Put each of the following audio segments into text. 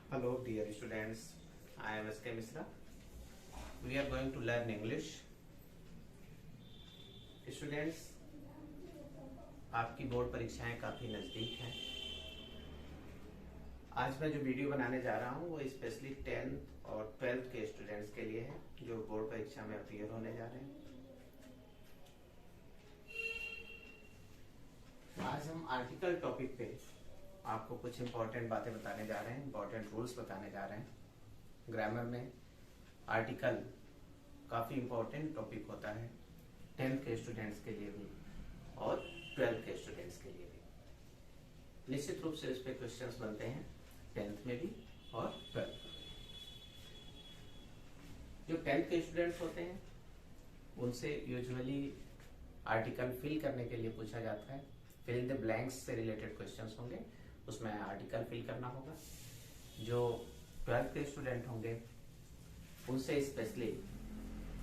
Hello dear students, I am S.K. Misra. We are going to learn English. Students, आपकी board परीक्षाएं काफ़ी नज़दीक हैं। आज मैं जो वीडियो बनाने जा रहा हूं वो स्पेशली 10th और 12th के स्टूडेंट्स के लिए है जो बोर्ड परीक्षा में अपीयर होने जा रहे हैं। आज हम आर्टिकल टॉपिक पे आपको कुछ इंपॉर्टेंट बातें बताने जा रहे हैं, इंपॉर्टेंट रूल्स बताने जा रहे हैं। ग्रामर में आर्टिकल काफ़ी इंपॉर्टेंट टॉपिक होता है 10th के स्टूडेंट्स के लिए भी और 12th के स्टूडेंट्स के लिए भी। निश्चित रूप से इस पे क्वेश्चंस बनते हैं 10th में भी और 12th में। जो 10th के स्टूडेंट्स होते हैं उनसे यूजुअली आर्टिकल फिल करने के लिए पूछा जाता है। फिल इन द ब्लैंक्स से रिलेटेड क्वेश्चंस होंगे, उसमें आर्टिकल फिल करना होगा। जो 12th के स्टूडेंट होंगे उनसे स्पेशली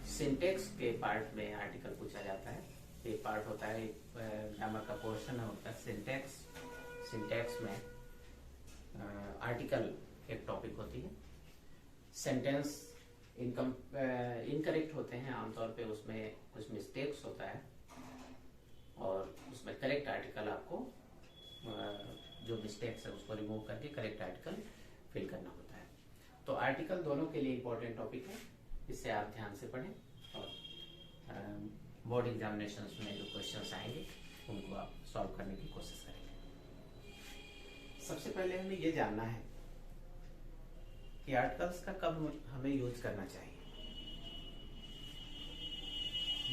सिंटेक्स के पार्ट में आर्टिकल पूछा जाता है। एक पार्ट होता है, ग्रामर का पोर्शन होता है सिंटेक्स। सिंटेक्स में आर्टिकल एक टॉपिक होती है। सेंटेंस इनकरेक्ट होते हैं आमतौर पे, उसमें कुछ मिस्टेक्स होता है और उसमें करेक्ट आर्टिकल आपको जो मिस्टेक्स है उसको रिमूव करके करेक्ट आर्टिकल फिल करना होता है। तो आर्टिकल दोनों के लिए इंपॉर्टेंट टॉपिक है, इससे आप ध्यान से पढ़ें और बोर्ड एग्जामिनेशंस में जो क्वेश्चंस आएंगे उनको आप सॉल्व करने की कोशिश करेंगे। सबसे पहले हमें ये जानना है कि आर्टिकल्स का कब हमें यूज करना चाहिए।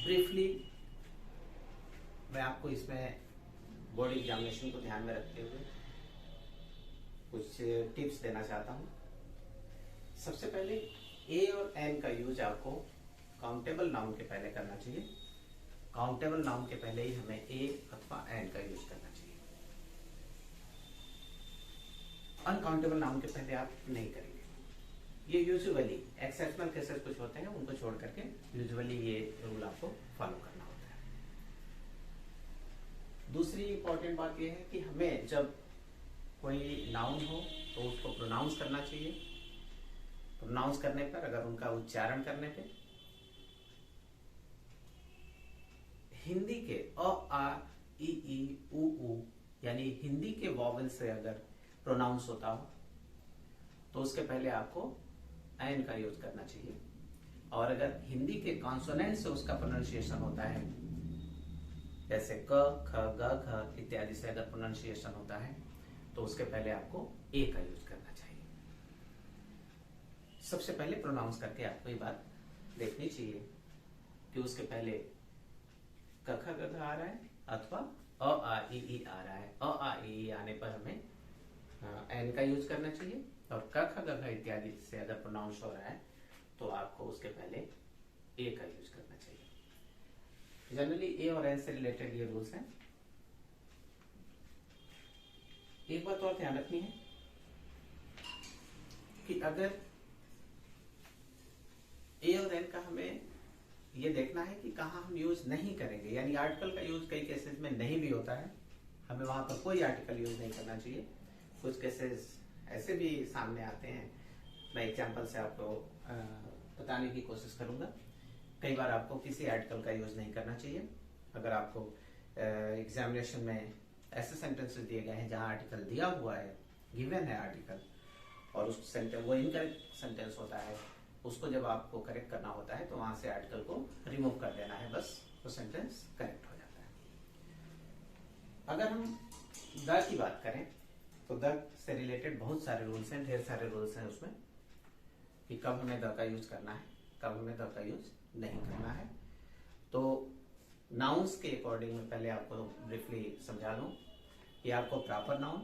ब्रीफली मैं आपको इसमें बोर्ड एग्जामिनेशन को ध्यान में रखते हुए कुछ टिप्स देना चाहता हूं। सबसे पहले ए और एन का यूज आपको काउंटेबल नाउन के पहले करना चाहिए। काउंटेबल नाउन के पहले ही हमें ए अथवा एन का यूज करना चाहिए। अनकाउंटेबल नाउन के पहले आप नहीं करेंगे। ये यूजुअली एक्सेप्शनल केसेस कुछ होते हैं, उनको छोड़ करके यूजुअली ये रूल आपको फॉलो करना होता है। दूसरी इंपॉर्टेंट बात यह है कि हमें जब कोई नाउन हो तो उसको प्रोनाउंस करना चाहिए। प्रोनाउंस करने पर, अगर उनका उच्चारण करने पे हिंदी के अ आ ई उ यानी हिंदी के वॉवेल से अगर प्रोनाउंस होता हो तो उसके पहले आपको एन का यूज करना चाहिए। और अगर हिंदी के कॉन्सोनेंट से उसका प्रोनाउंसिएशन होता है, जैसे क ख ग घ इत्यादि से अगर प्रोनाउंसिएशन होता है तो उसके पहले आपको ए का यूज करना चाहिए। सबसे पहले प्रोनाउंस करके आपको ये बात देखनी चाहिए कि उसके पहले क ख ग घ आ रहा है अथवा अ आ ई आ रहा है। अ आ ई आने पर हमें एन का यूज करना चाहिए और क ख ग घ इत्यादि से अगर प्रोनाउंस हो रहा है तो आपको उसके पहले ए का यूज करना चाहिए। जनरली ए और एन से रिलेटेड ये रूल्स हैं। एक बात और ध्यान रखनी है कि अगर ए और एन का हमें ये देखना है कि कहाँ हम यूज नहीं करेंगे, यानी आर्टिकल का यूज कई केसेस में नहीं भी होता है, हमें वहां पर कोई आर्टिकल यूज नहीं करना चाहिए। कुछ केसेस ऐसे भी सामने आते हैं, मैं एग्जांपल से आपको बताने की कोशिश करूंगा। कई बार आपको किसी आर्टिकल का यूज नहीं करना चाहिए। अगर आपको एग्जामिनेशन में ऐसे सेंटेंसेस दिए गए हैं जहां आर्टिकल दिया हुआ है, गिवन है आर्टिकल, और उस सेंटेंस वो इनकरेक्ट सेंटेंस होता है, उसको जब आपको करेक्ट करना होता है तो वहां से आर्टिकल को रिमूव कर देना है, बस वो सेंटेंस करेक्ट हो जाता है। अगर हम द की बात करें तो द से रिलेटेड बहुत सारे रूल्स हैं, ढेर सारे रूल्स हैं उसमें कि कब हमें द का यूज करना है, कब हमें द का यूज नहीं करना है। तो नाउन्स के अकॉर्डिंग में पहले आपको ब्रीफली समझा दूं कि आपको प्रॉपर नाउन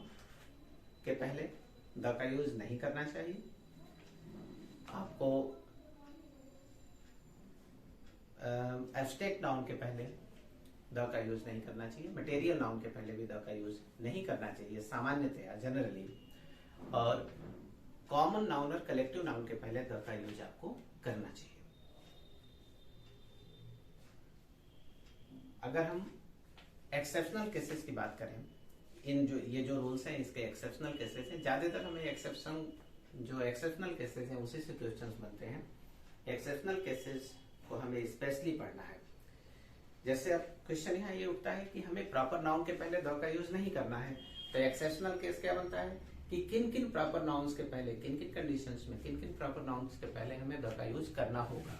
के पहले द का यूज नहीं करना चाहिए। आपको एब्स्ट्रैक्ट नाउन के पहले द का यूज नहीं करना चाहिए। मटेरियल नाउन के पहले भी द का यूज नहीं करना चाहिए सामान्यतया, जनरली। और कॉमन नाउन और कलेक्टिव नाउन के पहले द का यूज आपको करना चाहिए। अगर हम एक्सेप्शनल केसेस की बात करें, ये जो रूल्स हैं इसके एक्सेप्शनल केसेस हैं। ज्यादातर हमें एक्सेप्शन जो एक्सेप्शनल केसेस हैं उसी से क्वेश्चंस बनते हैं। एक्सेप्शनल केसेस को हमें स्पेशली पढ़ना है। जैसे अब क्वेश्चन यहाँ ये उठता है कि हमें प्रॉपर नाउन के पहले द का यूज नहीं करना है, तो एक्सेप्शनल केस क्या बनता है कि किन किन प्रॉपर नाउन्स के पहले, किन किन कंडीशंस में, किन किन प्रॉपर नाउन्स के पहले हमें द का यूज करना होगा।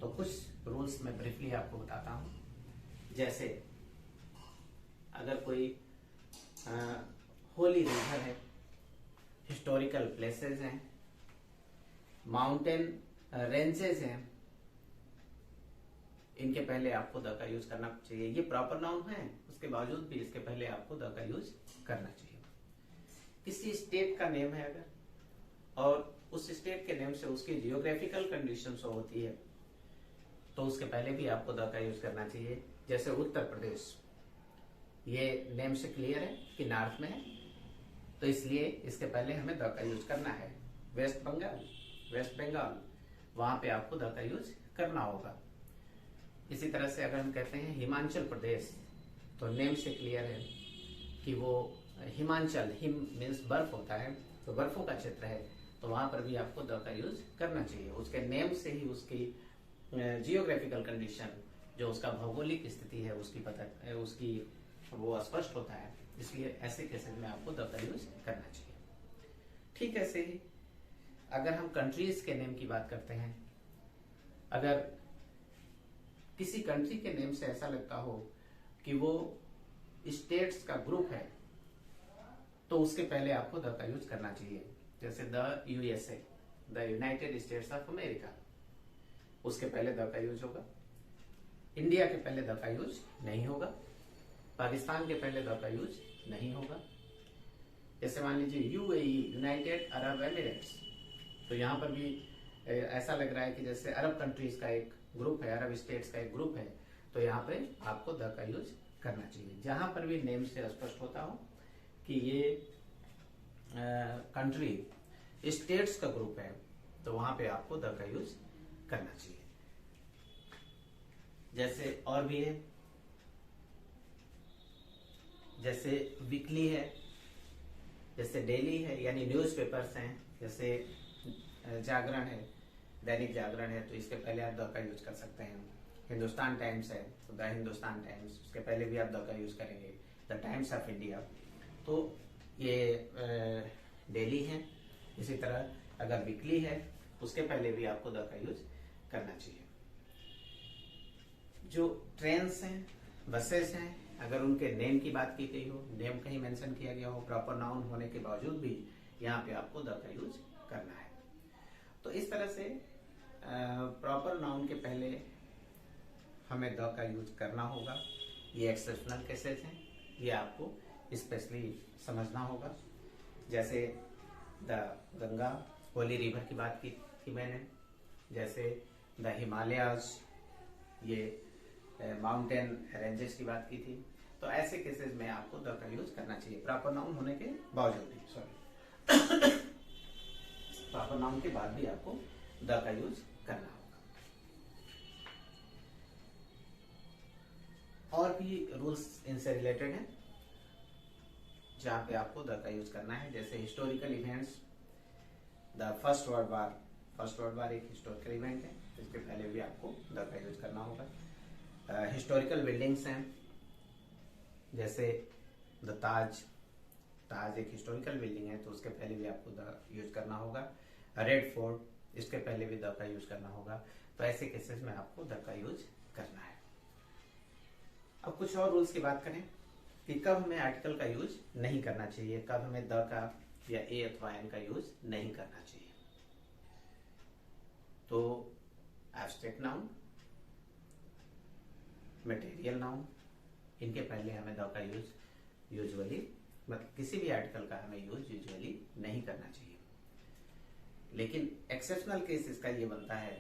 तो कुछ रूल्स मैं ब्रीफली आपको बताता हूँ। जैसे अगर कोई होली रिवर है, हिस्टोरिकल प्लेसेस हैं, माउंटेन रेंजेस हैं, इनके पहले आपको द का यूज करना चाहिए। ये प्रॉपर नाउन है, उसके बावजूद भी इसके पहले आपको द का यूज करना चाहिए। किसी स्टेट का नेम है अगर, और उस स्टेट के नेम से उसकी जियोग्राफिकल कंडीशन होती है, तो उसके पहले भी आपको द का यूज करना चाहिए। जैसे उत्तर प्रदेश, ये नेम से क्लियर है कि नॉर्थ में है, तो इसलिए इसके पहले हमें द का यूज करना है। वेस्ट बंगाल, वहां पे आपको द का यूज करना होगा। इसी तरह से अगर हम कहते हैं हिमाचल प्रदेश, तो नेम से क्लियर है कि वो हिमाचल, हिम मीन्स बर्फ होता है, तो बर्फों का क्षेत्र है, तो वहां पर भी आपको द का यूज करना चाहिए। उसके नेम से ही उसकी जियोग्राफिकल कंडीशन, जो उसका भौगोलिक स्थिति है, उसकी वो स्पष्ट होता है, इसलिए ऐसे केसेस में आपको द का यूज करना चाहिए। ठीक ऐसे ही अगर हम कंट्रीज के नेम की बात करते हैं, अगर किसी कंट्री के नेम से ऐसा लगता हो कि वो स्टेट्स का ग्रुप है, तो उसके पहले आपको द का यूज करना चाहिए। जैसे the USA, the United states of America, उसके पहले द का यूज होगा। इंडिया के पहले द का यूज नहीं होगा। पाकिस्तान के पहले द का यूज नहीं होगा। जैसे मान लीजिए यूएई, यूनाइटेड अरब एमिरेट्स, तो यहाँ पर भी ऐसा लग रहा है कि जैसे अरब कंट्रीज का एक ग्रुप है, अरब स्टेट्स का एक ग्रुप है, तो यहाँ पे आपको द का यूज करना चाहिए। जहां पर भी नेम से स्पष्ट होता हो कि ये कंट्री स्टेट्स का ग्रुप है, तो वहां पे आपको द का यूज करना चाहिए। जैसे और भी है, जैसे वीकली है, जैसे डेली है, यानी न्यूज़पेपर्स हैं, जैसे जागरण है, दैनिक जागरण है, तो इसके पहले आप द का यूज कर सकते हैं। हिंदुस्तान टाइम्स है, तो द हिंदुस्तान टाइम्स, उसके पहले भी आप द का यूज करेंगे। द टाइम्स ऑफ इंडिया, तो ये डेली है। इसी तरह अगर वीकली है, उसके पहले भी आपको द का यूज करना चाहिए। जो ट्रेन्स हैं, बसेस हैं, अगर उनके नेम की बात की गई हो, नेम कहीं मेंशन किया गया हो, प्रॉपर नाउन होने के बावजूद भी यहाँ पे आपको द का यूज करना है। तो इस तरह से प्रॉपर नाउन के पहले हमें द का यूज करना होगा। ये एक्सेप्शनल केसेस हैं, ये आपको स्पेशली समझना होगा। जैसे द गंगा, होली रिवर की बात की थी मैंने, जैसे द हिमालयाज, ये माउंटेन रेंजेस की बात की थी। तो ऐसे केसेस में आपको द का यूज करना चाहिए, प्रॉपर नाउन होने के बावजूद भी, सॉरी प्रॉपर नाउन के बाद भी आपको द का यूज करना होगा। और भी रूल्स इनसे रिलेटेड हैं जहां पे आपको द का यूज करना है। जैसे historical events, the first world war एक हिस्टोरिकल इवेंट है, इसके पहले भी आपको द का यूज करना होगा। हिस्टोरिकल बिल्डिंग्स हैं, जैसे द ताज एक हिस्टोरिकल बिल्डिंग है, तो उसके पहले भी आपको द यूज करना होगा। रेड फोर्ट, इसके पहले भी द का यूज करना होगा। तो ऐसे केसेस में आपको द का यूज करना है। अब कुछ और रूल्स की बात करें कि कब हमें आर्टिकल का यूज नहीं करना चाहिए, कब हमें द का या ए अथवा एन का यूज नहीं करना चाहिए। तो एब्स्ट्रैक्ट नाउन, मटेरियल नाउन, इनके पहले हमें द का यूज यूजुअली, मतलब किसी भी आर्टिकल का हमें यूज यूजुअली नहीं करना चाहिए। लेकिन एक्सेप्शनल केस इसका ये बनता है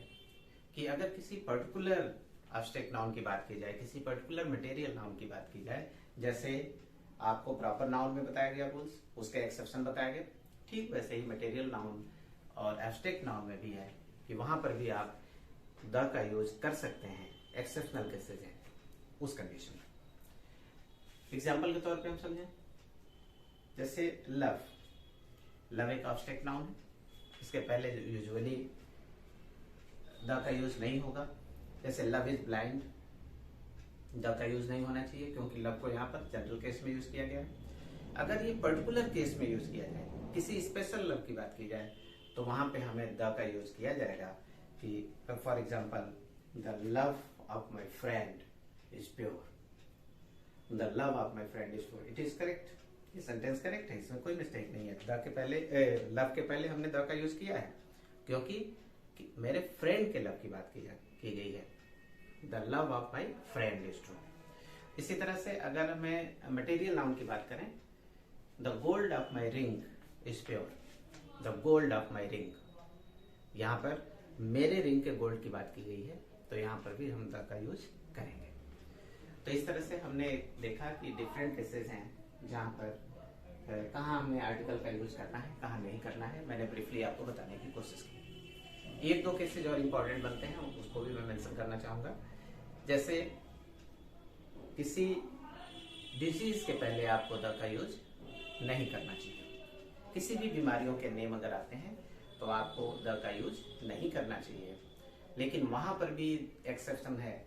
कि अगर किसी पर्टिकुलर एब्स्ट्रैक्ट नाउन की बात की जाए, किसी पर्टिकुलर मटेरियल नाउन की बात की जाए, जैसे आपको प्रॉपर नाउन में बताया गया रूल्स, उसके एक्सेप्शन बताया गया, ठीक वैसे ही मटेरियल नाउन और एब्स्ट्रैक्ट नाउन में भी है कि वहां पर भी आप द का यूज कर सकते हैं। एक्सेप्शनल केसेज हैं उस कंडीशन में। एग्जाम्पल के तौर पे हम समझें, जैसे लव, लव एक ऑब्जेक्ट नाउन है, इसके पहले यूजुअली द का यूज नहीं होगा। जैसे लव इज ब्लाइंड, द का यूज नहीं होना चाहिए क्योंकि लव को यहाँ पर जनरल केस में यूज किया गया है। अगर ये पर्टिकुलर केस में यूज किया जाए, किसी स्पेशल लव की बात की जाए, तो वहां पे हमें द का यूज किया जाएगा कि for example the love of my friend is pure, the love of my friend is pure. It is correct, ये सेंटेंस करेक्ट है, इसमें कोई मिस्टेक नहीं है। द के पहले लव के पहले हमने द का यूज किया है क्योंकि मेरे फ्रेंड के लव की बात की गई है। The love of my friend is true. इसी तरह से अगर हमें मटेरियल नाउन की बात करें, the gold of my ring is pure, the gold of my ring, यहाँ पर मेरे रिंग के गोल्ड की बात की गई है, तो यहाँ पर भी हम द का यूज करेंगे। तो इस तरह से हमने देखा कि डिफरेंट केसेस हैं जहाँ पर कहाँ हमें आर्टिकल का यूज करना है, कहाँ नहीं करना है। मैंने ब्रीफली आपको बताने की कोशिश की। एक दो केसेज और इम्पोर्टेंट बनते हैं, उसको भी मैं मेंशन करना चाहूंगा। जैसे किसी डिजीज के पहले आपको द का यूज नहीं करना चाहिए। किसी भी बीमारियों के नेम अगर आते हैं तो आपको द का यूज नहीं करना चाहिए, लेकिन वहां पर भी एक्सेप्शन है।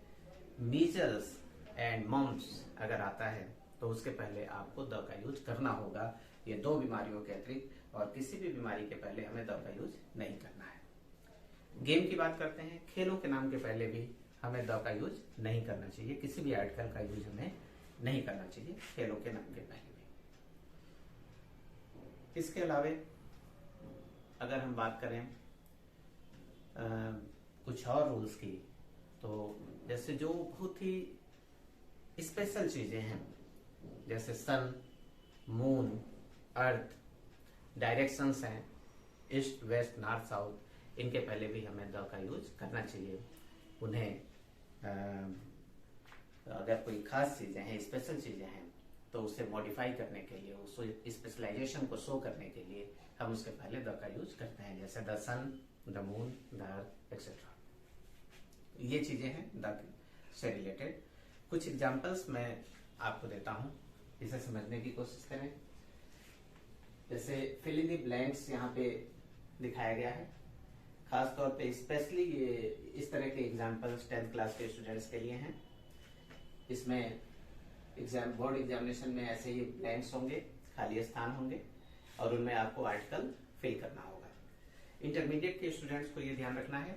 मीजल्स एंड मम्प्स अगर आता है तो उसके पहले आपको द का यूज करना होगा। ये दो बीमारियों के अतिरिक्त और किसी भी बीमारी के पहले हमें द का यूज नहीं करना है। गेम की बात करते हैं, खेलों के नाम के पहले भी हमें द का यूज नहीं करना चाहिए, किसी भी आर्टिकल का यूज हमें नहीं करना चाहिए खेलों के नाम के पहले भी। इसके अलावे अगर हम बात करें कुछ और रूल्स की, तो जैसे जो बहुत ही स्पेशल चीजें हैं, जैसे सन, मून, अर्थ, डायरेक्शंस हैं, ईस्ट, वेस्ट, नॉर्थ, साउथ, इनके पहले भी हमें द का यूज करना चाहिए। उन्हें अगर कोई खास चीजें हैं, स्पेशल चीजें हैं, तो उसे मॉडिफाई करने के लिए, उस स्पेशलाइजेशन को शो करने के लिए हम उसके पहले द का यूज करते हैं। जैसे the sun, the moon, the earth etcetera. ये चीजें हैं द से रिलेटेड। कुछ एग्जांपल्स मैं आपको देता हूं, इसे समझने की कोशिश करें। जैसे फिल इन द ब्लैंक्स यहाँ पे दिखाया गया है, खास तौर पे स्पेशली ये इस तरह के एग्जांपल्स 10th क्लास के स्टूडेंट्स के लिए हैं। इसमें बोर्ड एग्जामिनेशन में ऐसे ही ब्लैंक्स होंगे, खाली स्थान होंगे, और उनमें आपको आर्टिकल फिल करना होगा। इंटरमीडिएट के स्टूडेंट्स को ये ध्यान रखना है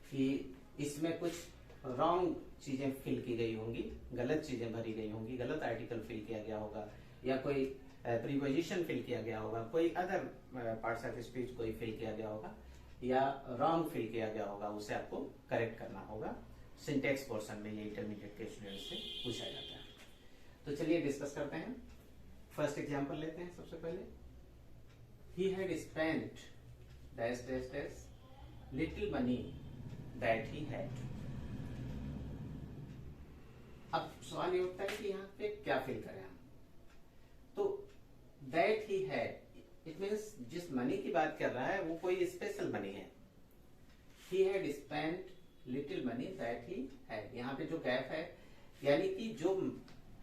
कि इसमें कुछ रॉन्ग चीजें फिल की गई होंगी, गलत चीजें भरी गई होंगी, गलत आर्टिकल फिल किया गया होगा, या कोई प्रीपोजिशन फिल किया गया होगा, कोई अदर पार्ट्स ऑफ स्पीच कोई फिल किया गया होगा, या रॉन्ग फिल किया गया होगा, उसे आपको करेक्ट करना होगा। सिंटेक्स पोर्शन में ये इंटरमीडिएट के स्टूडेंट्स से पूछा जाता है। तो चलिए डिस्कस करते हैं। फर्स्ट एग्जांपल लेते हैं सबसे पहले। ही had spent dash dash dash little money that he had. अब सवाल ये उठता है कि यहाँ पे क्या फिल करें हम। तो that he had, it means जिस मनी की बात कर रहा है वो कोई स्पेशल मनी है। ही had spent little money that he had, यहाँ पे जो गैप है, यानी कि जो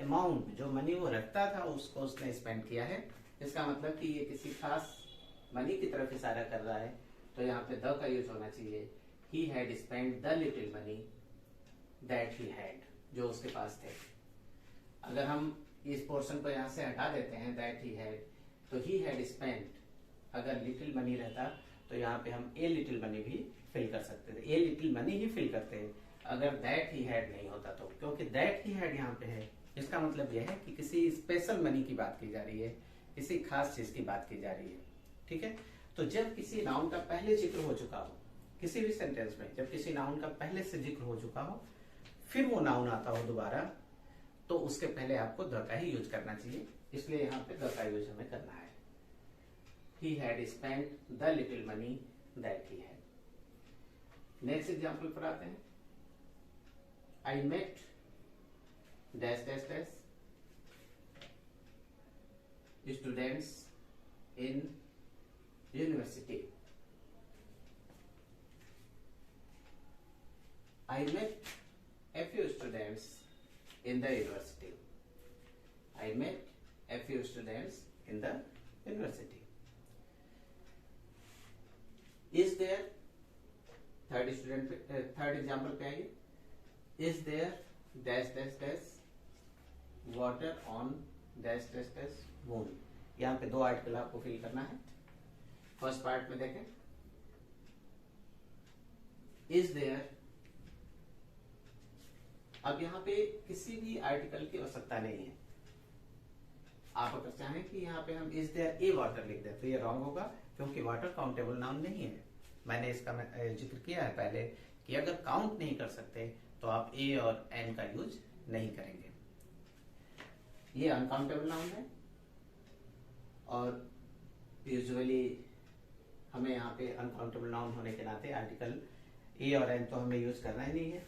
अमाउंट, जो मनी वो रखता था उसको उसने स्पेंड किया है। इसका मतलब कि ये किसी खास मनी की तरफ इशारा कर रहा है, तो यहाँ पे द का यूज होना चाहिए। ही had spent the little money that he had, जो उसके पास थे। अगर हम इस पोर्शन को यहाँ से हटा देते हैं दैट ही हैड, तो ही हैड स्पेंट, अगर लिटिल मनी रहता तो यहाँ पे हम ए लिटिल मनी भी फिल कर सकते थे, ए लिटिल मनी ही फिल करते हैं अगर दैट ही हैड नहीं होता तो। क्योंकि दैट ही हैड यहाँ पे है, इसका मतलब यह है कि किसी स्पेशल मनी की बात की जा रही है, किसी खास चीज की बात की जा रही है। ठीक है, तो जब किसी नाउन का पहले जिक्र हो चुका हो, किसी भी सेंटेंस में जब किसी नाउन का पहले से जिक्र हो चुका हो, फिर वो नाउन आता हो दोबारा, तो उसके पहले आपको द का ही यूज करना चाहिए। इसलिए यहाँ पे द का यूज हमें करना है। He had spent the little money that he had. Next example पर आते हैं। I met dash dash dash students in university. I met a few students in the university. I met a few students in the university. Third example पे आइए। Is there dash dash dash water on dash dash dash moon. यहाँ पे दो article आपको fill करना है। First part में देखें, इज देयर। अब यहाँ पे किसी भी आर्टिकल की आवश्यकता नहीं है। आप अगर चाहें कि यहाँ पे हम इज देयर ए वाटर लिख दें तो ये रॉन्ग होगा, क्योंकि वाटर काउंटेबल नाउन नहीं है। मैंने इसका जिक्र किया है पहले कि अगर काउंट नहीं कर सकते तो आप ए और एन का यूज नहीं करेंगे। ये अनकाउंटेबल नाउन है और यूजुअली हमें यहाँ पे अनकाउंटेबल नाउन होने के नाते आर्टिकल ए और एन तो हमें यूज करना ही नहीं है,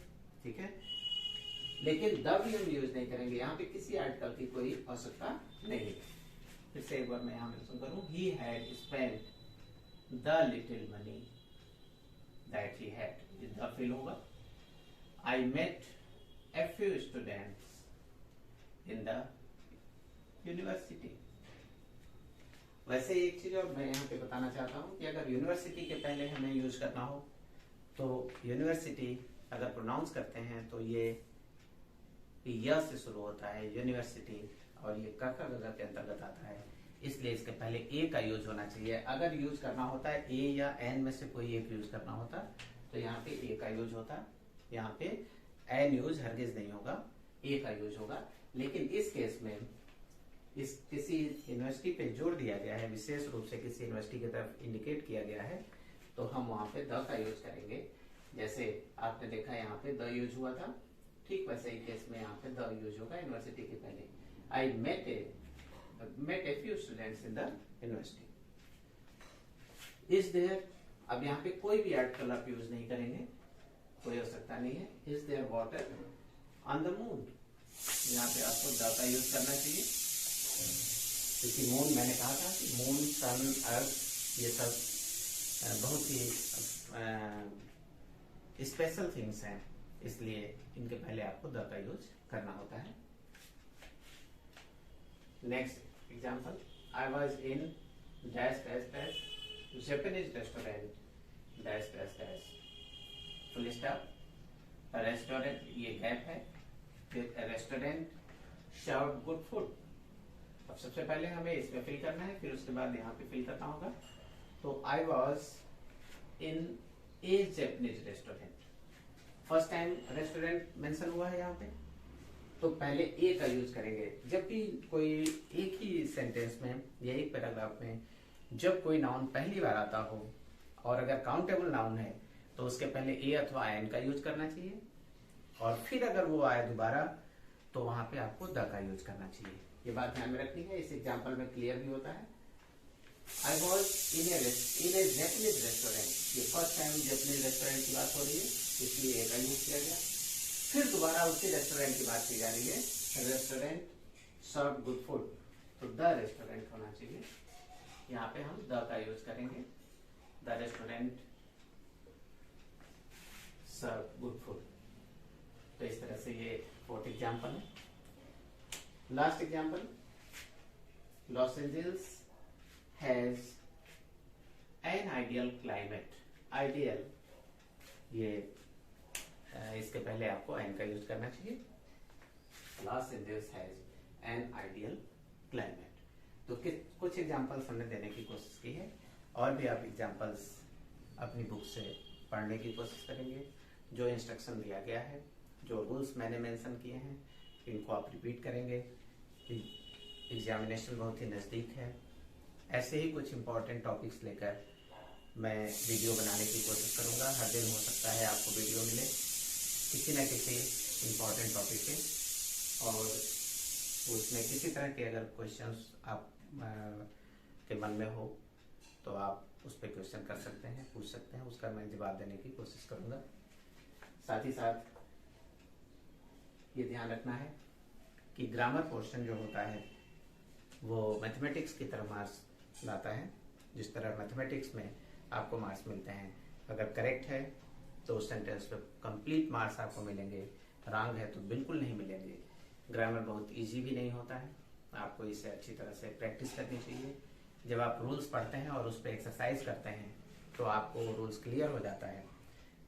ठीक है। लेकिन द भी हम यूज नहीं करेंगे, यहाँ पे किसी आर्टिकल की कोई आवश्यकता नहीं है। फिर से एक बार मैं यहाँ मेंशन करूं, he had spent the little money that he had, the फिल होगा। I met a few students in the university. वैसे एक चीज और मैं यहाँ पे बताना चाहता हूँ कि अगर यूनिवर्सिटी के पहले हमें यूज करना हो तो यूनिवर्सिटी अगर प्रोनाउंस करते हैं तो ये य से शुरू होता है यूनिवर्सिटी, और ये क ख ग के अंतर्गत आता है, इसलिए इसके पहले ए का यूज होना चाहिए। अगर यूज करना होता है ए या एन में से कोई एक यूज करना होता तो यहाँ पे ए का यूज होता, यहाँ पे एन यूज हरगिज नहीं होगा, ए का यूज होगा। लेकिन इस केस में इस किसी यूनिवर्सिटी पे जोर दिया गया है, विशेष रूप से किसी यूनिवर्सिटी की तरफ इंडिकेट किया गया है, तो हम वहां पे द का यूज करेंगे। जैसे आपने देखा यहाँ पे द यूज हुआ था, ठीक वैसे ही केस में यहाँ पे द यूज होगा यूनिवर्सिटी के पहले। I met a few students in the university. Is there, अब यहाँ पे कोई भी आर्टिकल आप यूज नहीं करेंगे, कोई आवश्यकता नहीं है। Is there water on the moon, यहाँ पे आपको द का यूज करना चाहिए, क्योंकि मून मैंने कहा था कि मून, सन, अर्थ ये सब बहुत ही स्पेशल थिंग्स हैं, इसलिए इनके पहले आपको द का यूज करना होता है। Next example, I was in dash dash dash Japanese restaurant dash dash dash, full stop. Restaurant ये गैप है, फिर रेस्टोरेंट सर्व्ड गुड फूड। अब सबसे पहले हमें इसमें फिल करना है, फिर उसके बाद यहाँ पे फिल करना होगा। तो I was in A Japanese restaurant, first time restaurant mention हुआ है यहाँ पे, तो पहले ए का यूज करेंगे। जब भी कोई एक ही सेंटेंस में या एक पैराग्राफ में जब कोई नाउन पहली बार आता हो और अगर काउंटेबल नाउन है तो उसके पहले ए अथवा एन का यूज करना चाहिए, और फिर अगर वो आए दोबारा तो वहां पे आपको द का यूज करना चाहिए। ये बात ध्यान में रखनी है, इस एग्जाम्पल में क्लियर भी होता है। I was in A Japanese restaurant, ये फर्स्ट टाइम जैपनीज रेस्टोरेंट की बात हो रही है, इसलिए ए का यूज किया गया। फिर दोबारा उसी रेस्टोरेंट की बात की जा रही है, रेस्टोरेंट सर्व गुड फूड, तो द रेस्टोरेंट होना चाहिए, यहाँ पे हम द का यूज करेंगे। The restaurant serve good food. तो इस तरह से ये फोर्थ एग्जाम्पल है। Last example, Los Angeles has an ideal climate. Ideal, ये इसके पहले आपको एन का यूज करना चाहिए। Los Angeles has an ideal climate. तो कुछ एग्जाम्पल्स हमने देने की कोशिश की है, और भी आप एग्जाम्पल्स अपनी बुक से पढ़ने की कोशिश करेंगे। जो इंस्ट्रक्शन दिया गया है, जो रूल्स मैंने मेंशन किए हैं, इनको आप रिपीट करेंगे। एग्जामिनेशन बहुत ही नज़दीक है। ऐसे ही कुछ इम्पोर्टेंट टॉपिक्स लेकर मैं वीडियो बनाने की कोशिश करूंगा। हर दिन हो सकता है आपको वीडियो मिले किसी न किसी इम्पोर्टेंट टॉपिक पे, और उसमें किसी तरह के अगर क्वेश्चंस आप के मन में हो तो आप उस पर क्वेश्चन कर सकते हैं, पूछ सकते हैं, उसका मैं जवाब देने की कोशिश करूंगा। साथ ही साथ ये ध्यान रखना है कि ग्रामर पोर्शन जो होता है वो मैथमेटिक्स की तरह मार्क्स लाता है। जिस तरह मैथमेटिक्स में आपको मार्क्स मिलते हैं, अगर करेक्ट है तो उस सेंटेंस पे कंप्लीट मार्क्स आपको मिलेंगे, रॉन्ग है तो बिल्कुल नहीं मिलेंगे। ग्रामर बहुत इजी भी नहीं होता है, आपको इसे अच्छी तरह से प्रैक्टिस करनी चाहिए। जब आप रूल्स पढ़ते हैं और उस पर एक्सरसाइज करते हैं तो आपको रूल्स क्लियर हो जाता है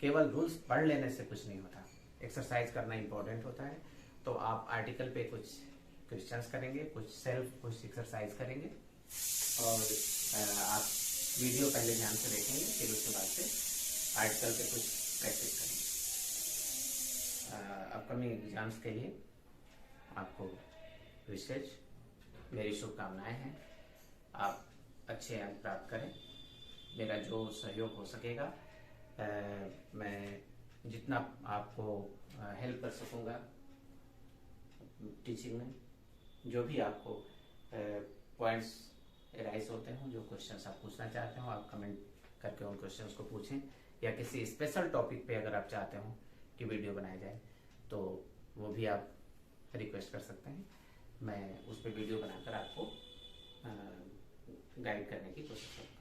केवल रूल्स पढ़ लेने से कुछ नहीं होता, एक्सरसाइज करना इंपॉर्टेंट होता है। तो आप आर्टिकल पे कुछ क्वेश्चंस करेंगे, कुछ एक्सरसाइज करेंगे और आप वीडियो पहले ध्यान से देखेंगे, फिर उसके बाद से आर्टिकल पे कुछ प्रैक्टिस करेंगे। अपकमिंग एग्जाम्स के लिए आपको विशेष मेरी शुभकामनाएं हैं। आप अच्छे अंक प्राप्त करें। मेरा जो सहयोग हो सकेगा मैं जितना आपको हेल्प कर सकूंगा टीचिंग में, जो भी आपको पॉइंट्स राइज होते हों, जो क्वेश्चंस आप पूछना चाहते हो, आप कमेंट करके उन क्वेश्चंस को पूछें, या किसी स्पेशल टॉपिक पे अगर आप चाहते हो कि वीडियो बनाया जाए तो वो भी आप रिक्वेस्ट कर सकते हैं। मैं उस पर वीडियो बनाकर आपको गाइड करने की कोशिश करूँगा।